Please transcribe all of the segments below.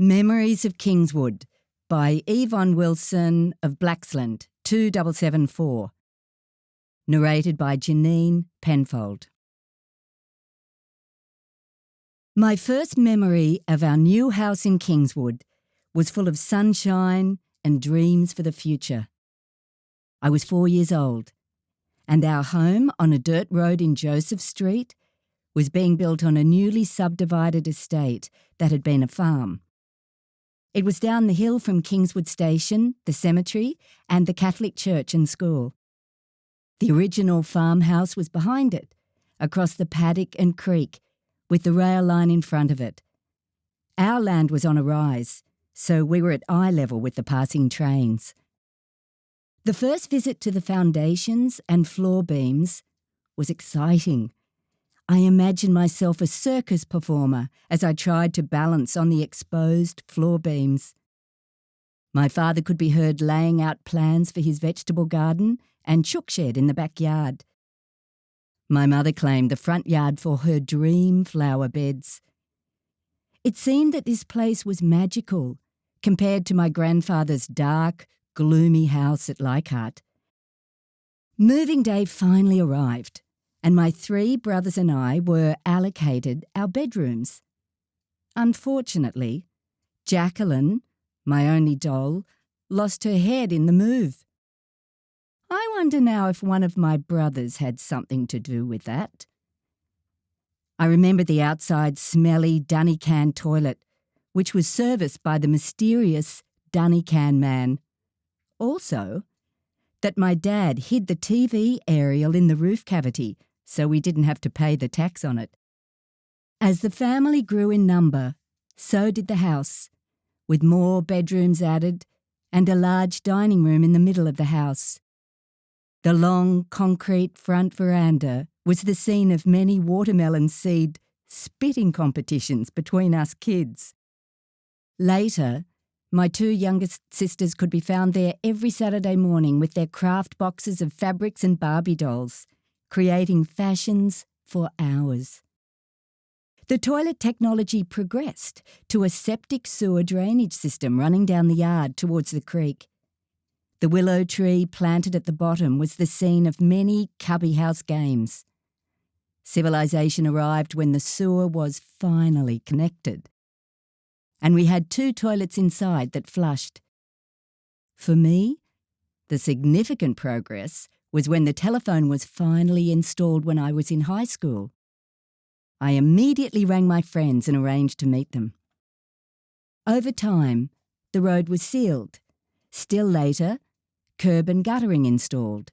Memories of Kingswood by Yvonne Wilson of Blaxland, 2774. Narrated by Janine Penfold. My first memory of our new house in Kingswood was full of sunshine and dreams for the future. I was 4 years old, and our home on a dirt road in Joseph Street was being built on a newly subdivided estate that had been a farm. It was down the hill from Kingswood Station, the cemetery, and the Catholic church and school. The original farmhouse was behind it, across the paddock and creek, with the rail line in front of it. Our land was on a rise, so we were at eye level with the passing trains. The first visit to the foundations and floor beams was exciting. I imagined myself a circus performer as I tried to balance on the exposed floor beams. My father could be heard laying out plans for his vegetable garden and chook shed in the backyard. My mother claimed the front yard for her dream flower beds. It seemed that this place was magical compared to my grandfather's dark, gloomy house at Leichhardt. Moving day finally arrived, and my 3 brothers and I were allocated our bedrooms. Unfortunately, Jacqueline, my only doll, lost her head in the move. I wonder now if one of my brothers had something to do with that. I remember the outside smelly dunny can toilet, which was serviced by the mysterious dunny can man. Also, that my dad hid the TV aerial in the roof cavity so we didn't have to pay the tax on it. As the family grew in number, so did the house, with more bedrooms added and a large dining room in the middle of the house. The long concrete front veranda was the scene of many watermelon seed spitting competitions between us kids. Later, my 2 youngest sisters could be found there every Saturday morning with their craft boxes of fabrics and Barbie dolls, creating fashions for hours. The toilet technology progressed to a septic sewer drainage system running down the yard towards the creek. The willow tree planted at the bottom was the scene of many cubby house games. Civilization arrived when the sewer was finally connected, and we had 2 toilets inside that flushed. For me, the significant progress was when the telephone was finally installed when I was in high school. I immediately rang my friends and arranged to meet them. Over time, the road was sealed. Still later, curb and guttering installed.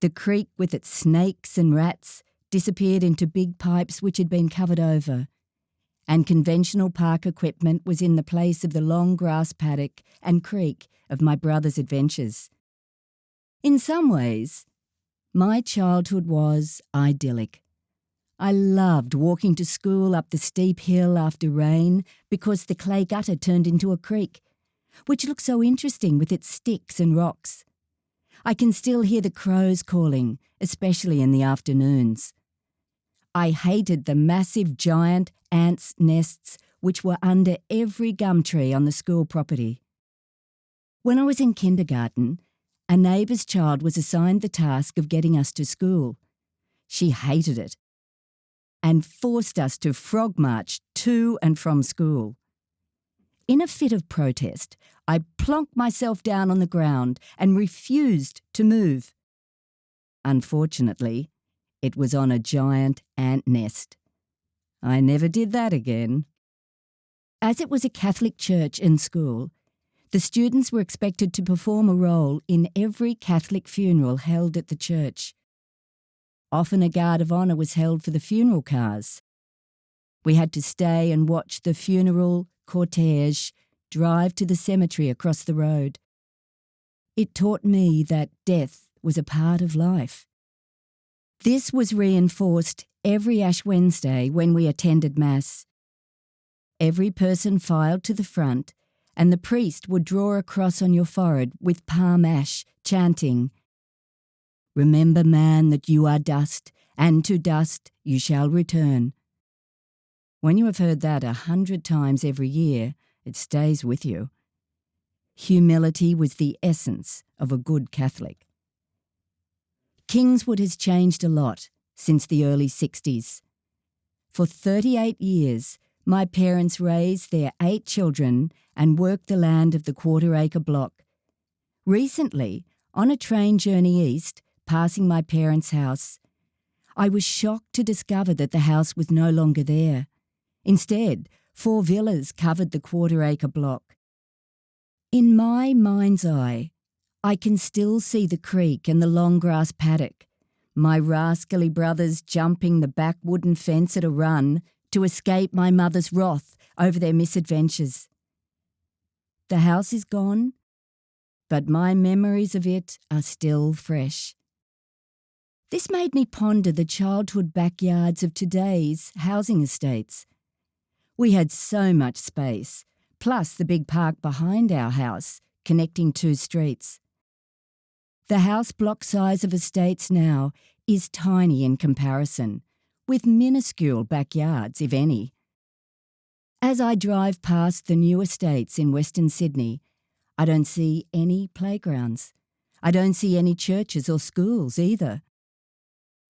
The creek with its snakes and rats disappeared into big pipes which had been covered over, and conventional park equipment was in the place of the long grass paddock and creek of my brother's adventures. In some ways, my childhood was idyllic. I loved walking to school up the steep hill after rain because the clay gutter turned into a creek, which looked so interesting with its sticks and rocks. I can still hear the crows calling, especially in the afternoons. I hated the massive giant ants' nests which were under every gum tree on the school property. When I was in kindergarten, a neighbour's child was assigned the task of getting us to school. She hated it and forced us to frog march to and from school. In a fit of protest, I plonked myself down on the ground and refused to move. Unfortunately, it was on a giant ant nest. I never did that again. As it was a Catholic church and school, the students were expected to perform a role in every Catholic funeral held at the church. Often a guard of honour was held for the funeral cars. We had to stay and watch the funeral cortege drive to the cemetery across the road. It taught me that death was a part of life. This was reinforced every Ash Wednesday when we attended Mass. Every person filed to the front, and the priest would draw a cross on your forehead with palm ash, chanting, "Remember, man, that you are dust, and to dust you shall return." When you have heard that 100 times every year, it stays with you. Humility was the essence of a good Catholic. Kingswood has changed a lot since the early 60s. For 38 years, my parents raised their 8 children and worked the land of the quarter-acre block. Recently, on a train journey east, passing my parents' house, I was shocked to discover that the house was no longer there. Instead, 4 villas covered the quarter-acre block. In my mind's eye, I can still see the creek and the long grass paddock, my rascally brothers jumping the back wooden fence at a run to escape my mother's wrath over their misadventures. The house is gone, but my memories of it are still fresh. This made me ponder the childhood backyards of today's housing estates. We had so much space, plus the big park behind our house, connecting 2 streets. The house block size of estates now is tiny in comparison, with minuscule backyards, if any. As I drive past the new estates in Western Sydney, I don't see any playgrounds. I don't see any churches or schools either.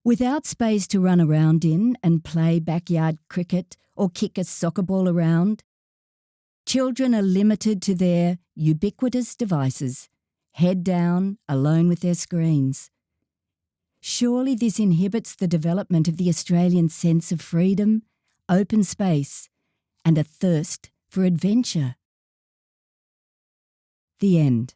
Without space to run around in and play backyard cricket or kick a soccer ball around, children are limited to their ubiquitous devices, head down, alone with their screens. Surely this inhibits the development of the Australian sense of freedom, open space, and a thirst for adventure. The end.